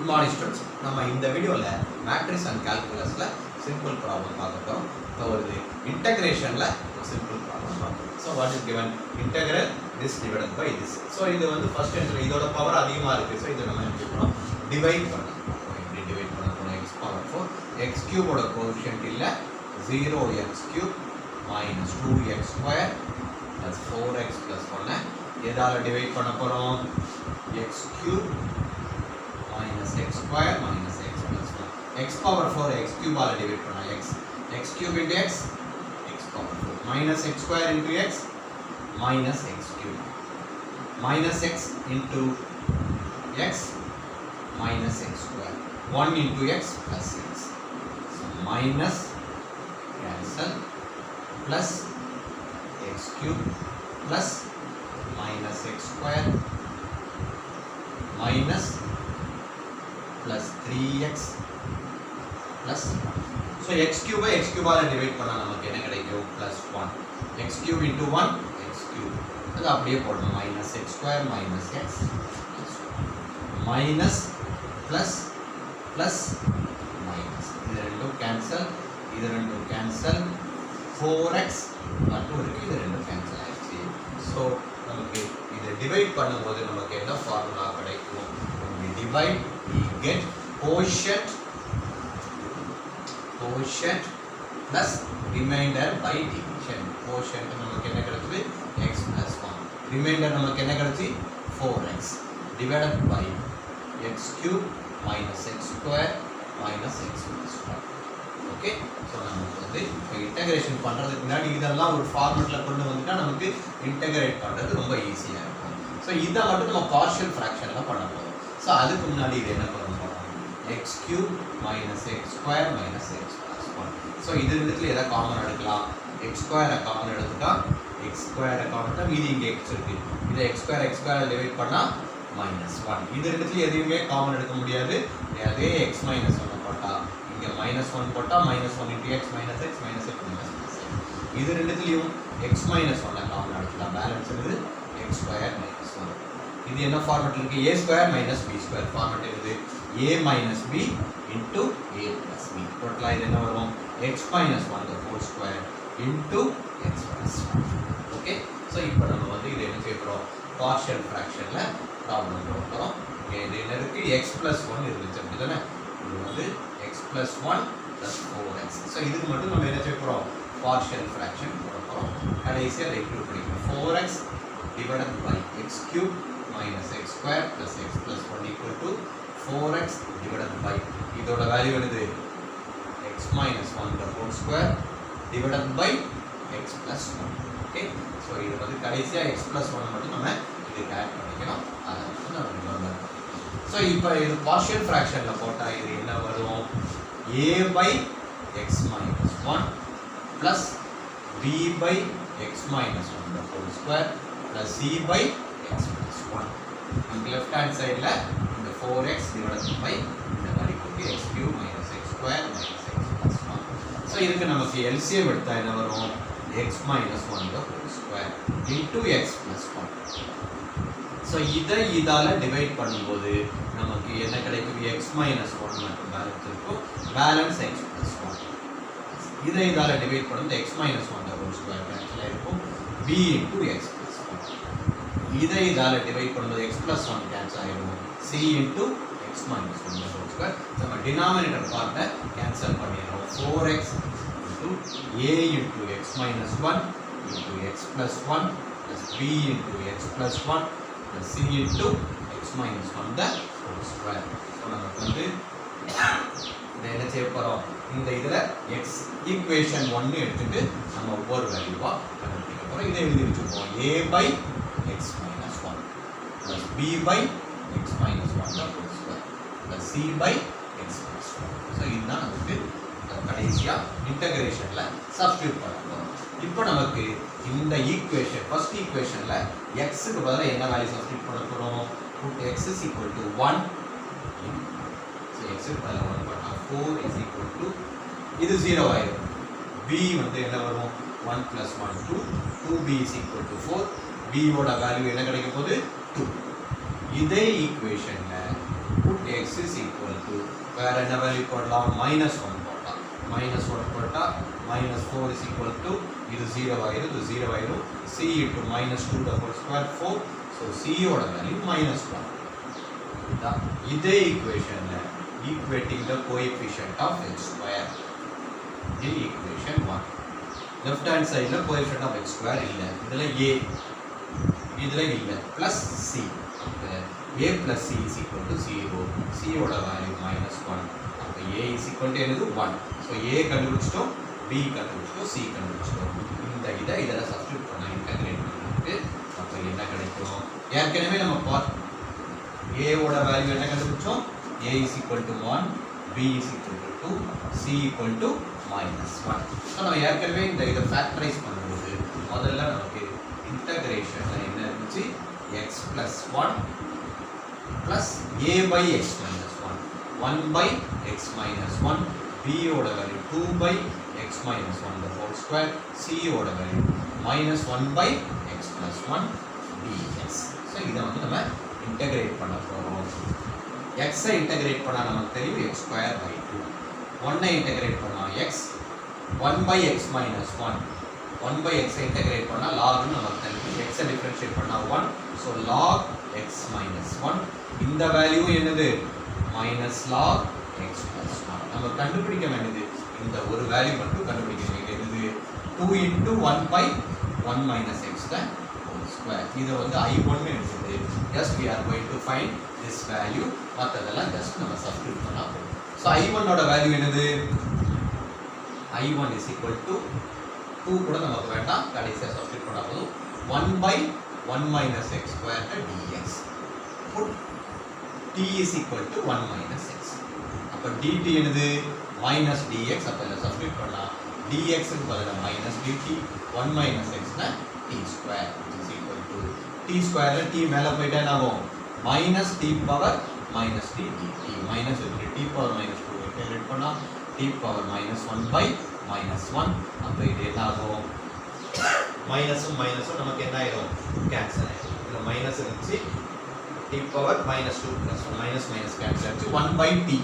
Good morning students. நம்ம இந்த வீடியோல மேட்ரிக்ஸ் அண்ட் கால்குலஸ்ல சிம்பிள் ப்ராப்ளம் பார்க்க போறோம். இப்போ ஒரு இன்டகிரேஷன்ல ஒரு சிம்பிள் ப்ராப்ளம் பார்ப்போம். So what is given? Integral this divided by this. So இது வந்து ஃபர்ஸ்ட் என்ட்ரி இதோட பவர் அதிகமா இருக்கு. So இத நம்ம என்ன பண்ணோம்? டிவைட் பண்ணோம். இப்படி டிவைட் பண்ண போறோம் x power 4 x cube ஓட கோஎஃபிஷியன்ட் இல்ல 0x cube minus 2x square plus 4x plus 1 எதால டிவைட் பண்ண போறோம்? x cube minus x square minus x plus 1 x power 4 x cube ஆல டிவைட் பண்ணா x cube into x power 4 minus x square into x minus x cube minus x into x minus x square 1 into x plus x so minus cancel plus x cube plus minus x square minus plus 3x plus 1. So x cube by x cube ஆல divide பண்ணா நமக்கு என்ன கிடைக்கும்? plus 1 x cube into 1 x cube அது அப்படியே போடணும் minus x square minus x minus plus plus minus இது ரெண்டும் கேன்சல் இது ரெண்டும் கேன்சல் 4x மட்டும் இருக்கு இது ரெண்டும் கேன்சல் ஆயிடுச்சு. ஸோ நமக்கு இதை டிவைட் பண்ணும்போது நமக்கு என்ன ஃபார்முலா கிடைக்கும்? we divide we get quotient plus remainder by division. quotient நமக்கு என்ன கிடைச்சது? x plus 1 remainder நமக்கு என்ன கிடைச்சி? 4x divided by x cube minus x square minus x plus 1. Okay, so நமக்கு வந்து இப்போ இன்டகிரேஷன் பண்ணுறதுக்கு முன்னாடி இதெல்லாம் ஒரு ஃபார்மெட்டில் கொண்டு வந்துட்டா நமக்கு இன்டகிரேட் பண்ணுறது ரொம்ப ஈஸியாக இருக்கும். ஸோ இதை மட்டும் நம்ம பார்ஷியல் ஃப்ராக்ஷனில் பண்ண போகிறோம். ஸோ அதுக்கு முன்னாடி இது என்ன பண்ண போகிறோம்? X cube minus X square minus X plus 1. So இது ரெண்டுத்துல எதாவது காமன் எடுக்கலாம். எக்ஸ் ஸ்கொயரை காமன் எடுத்துட்டா எக்ஸ் ஸ்கொயரை காமன் எடுத்தால் மீதி இங்கே எக்ஸ் இருக்குது. இதை எக்ஸ் ஸ்கொயர் டிவைட் பண்ணால் மைனஸ் 1. இது ரெண்டுத்துல எதுவுமே காமன் எடுக்க முடியாது. அதே எக்ஸ் மைனஸ் 1 போட்டால் இங்கே மைனஸ் 1 போட்டால் minus 1 into x minus x minus x minus x. இது ரெண்டுத்துலேயும் எக்ஸ் மைனஸ் 1 காமன் எடுத்துக்கலாம். பேலன்ஸ் இருக்குது எக்ஸ் ஸ்கொயர் மைனஸ் 1. இது என்ன ஃபார்மெட் இருக்குது? A square minus b square format இருக்குது. A minus b into a plus b. டோட்டலாக இது என்ன வரும்? X minus 1 whole square into x plus 1. Okay, so இப்போ நம்ம வந்து இதை என்ன செய்ய போகிறோம்? பார்ஷியல் ஃப்ராக்ஷனில் ப்ராப்ளம் போட போகிறோம். இது என்ன இருக்குது? எக்ஸ் ப்ளஸ் 1 இருந்துச்சு அப்படி தானே? இது வந்து X plus 1 plus 4x. So இதுக்கு மட்டும் நம்ம என்ன செய்ய போகிறோம்? பார்ஷியல் ஃப்ராக்ஷன் போட போகிறோம். கடைசியாக அதை இன்க்ளூட் பண்ணிக்கணும். 4x divided by x cube minus x square plus x plus 1 equal to 4x divided by இதோட வேல்யூ என்னது? x minus 1 the whole square divided by x plus 1. Okay, so இது வந்து கடைசியாக x plus 1 மட்டும் நம்ம இதுக்கு add பண்ணிக்கணும். அதை வந்து நம்ம ரிமெம்பர். ஸோ இப்போ இது பார்ஷியல் ஃப்ராக்ஷனில் போட்டால் இது என்ன வரும்? a by x minus 1 plus b by x minus 1 the whole square plus c by x plus 1. நமக்கு லெஃப்ட் ஹேண்ட் சைடில் இந்த 4x divided by இந்த மாதிரி கொடுத்து x cube minus x square minus x plus 1. So இதுக்கு நமக்கு LCM எடுத்தால் என்ன வரும்? x minus 1 the whole square into x plus 1. So இதை இதால் டிவைட் பண்ணும்போது நமக்கு என்ன கிடைக்கும்? x minus 1 மட்டும் பேலன்ஸ் இருக்கும். Balance x plus 1. இதை இதால் டிவைட் பண்ணும்போது x minus 1 the whole square cancel ஆகிருக்கும். b into x plus 1. இதை இதால் டிவைட் பண்ணும்போது x plus 1 கேன்சல் ஆகிடும். c into x minus 1 the whole square. நம்ம டினாமினேட்டர் பார்ட்டை கேன்சல் பண்ணிடுறோம். 4x into a into x minus 1 into x plus 1 plus b into x plus 1 plus c into x minus 1 the whole square. So நமக்கு வந்து இதை என்ன செய்ய போகிறோம்? இந்த இதில் எக்ஸ் ஈக்குவேஷன் 1 எடுத்துட்டு நம்ம ஒவ்வொரு வேல்யூவாக கண்டுபிடிக்க போகிறோம். இதை எழுதி வச்சுருப்போம். a by x minus 1 plus b by x minus 1 the whole square plus c by x plus 1. So இதுதான் நமக்கு கடைசியாக இன்டகிரேஷனில் சப்ஸ்டியூட் பண்ண போகிறோம். இப்போ நமக்கு இந்த ஈக்குவேஷன் ஃபர்ஸ்ட் ஈக்குவேஷனில் எக்ஸுக்கு பதிலாக என்ன வேல்யூ சப்ஸ்டியூட் பண்ண போகிறோம்? x is equal to 1 so எக்ஸுக்கு பதிலாக 1 பண்ணால் 4 is equal to இது 0 ஆயிடும். b வந்து என்ன வரும்? 1 plus 1 2 2b is equal to 4. b ஓட வேல்யூ என்ன கிடைக்க போகுது? 2. இதே ஈக்குவேஷனில் put x is equal to வேற என்ன வேல்யூ போடலாம் -1 போடலாம். -1 போட்டா -4 is equal to இது 0 ஆயிரும், இது 0 ஆயிரும். c into -2 the whole square 4. So c ஓட வேல்யூ -1. இதே ஈக்குவேஷன்ல equating the coefficient of x square in equation 1. left hand side la coefficient of x square இல்ல, இதுல a, இதுல இல்ல, plus c. a plus c is equal to 0. c ஓட value -1. அப்ப a is equal to என்னது 1. so a கண்டுபிடிச்சிட்டோம், b கண்டுபிடிச்சிட்டோம், c கண்டுபிடிச்சிட்டோம். இந்த இதெல்லாம் சப்ஸ்டிட்யூட் பண்ணா இன்டகிரேட் பண்ணிட்டு அப்ப என்ன கிடைக்கும்? ஏற்கனவே நம்ம பார்ட் a ஓட வேல்யூ என்ன கண்டுபிடிச்சோம்? a is equal to 1, b is equal to 2, c equal to -1. So நம்ம ஏற்கனவே இதை ஃபேக்டரைஸ் பண்ணும்போது முதல்ல நமக்கு இன்டகிரேஷனில் என்ன இருந்துச்சு? x plus 1 plus a by x minus 1, 1 by x minus 1, b ஓட value 2 by x minus 1 the whole square, c ஓட value -1 by x plus 1 dx. So இதை வந்து நம்ம இன்டகிரேட் பண்ண போகிறோம். x ஐ இன்டகிரேட் பண்ணால் நமக்கு தெரியும் x square by 2. 1 I integrate பண்ணால் x, 1 by x minus 1, 1 by x I integrate பண்ணால் logனு நமக்கு தெரியும். x ஐ டிஃபரன்ஷியேட் பண்ணால் 1, ஸோ log x minus 1. இந்த வேல்யூ என்னது? -log x plus 1. நம்ம கண்டுபிடிக்க வேண்டியது இந்த ஒரு வேல்யூ மட்டும் கண்டுபிடிக்க வேண்டியது 2 into 1 by 1 minus x the whole square. இதை வந்து I1 எடுத்துட்டு just we are going to find this value. மற்றதெல்லாம் just நம்ம சப்ஸ்டிட்யூட் பண்ணா போதும். ஸோ I1 ஓட வேல்யூ என்னது? I1 is equal to 2 கூட நமக்கு வேண்டாம், கடைசியாக சப்ஸ்டிட்யூட் பண்ணா போதும். 1 by 1 minus x square dx. Put t is equal to 1 minus x. அப்போ dt என்னது? minus dx. அப்போ இதில் சப்ஸ்டிட்யூட் பண்ணால் dx க்கு பதிலாக minus dt, 1 minus x னா t square which is equal to t square t மேலே போயிட்டா என்ன ஆகும்? minus t power minus t dt. minus t power minus 2 integrate பண்ணால் t power minus 1 by minus 1. அப்போ இது என்ன ஆகும்? மைனஸும் மைனஸும் நமக்கு என்ன ஆயிடும்? கேன்சல் ஆயிடும். இதில் மைனஸ் இருந்துச்சு, t power minus 2 plus 1 minus minus cancel ஆச்சு. 1 by t,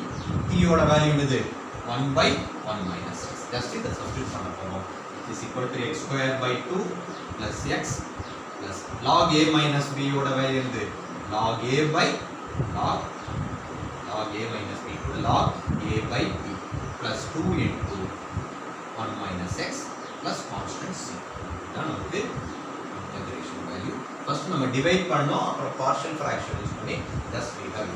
t ஓட வேல்யூ என்னது? 1 by 1 minus x. just இதை சப்ஸ்டிட்யூட் பண்ண போறோம். it is equal to x square by 2 plus x plus log a minus b ஓட value என்னது? log a by log a minus b to log a by b plus 2 into 1 minus x plus constant c. இதான் நமக்கு integration value. first நம்ம divide பண்ணோம், அப்புறம் partial fraction use பண்ணி just we have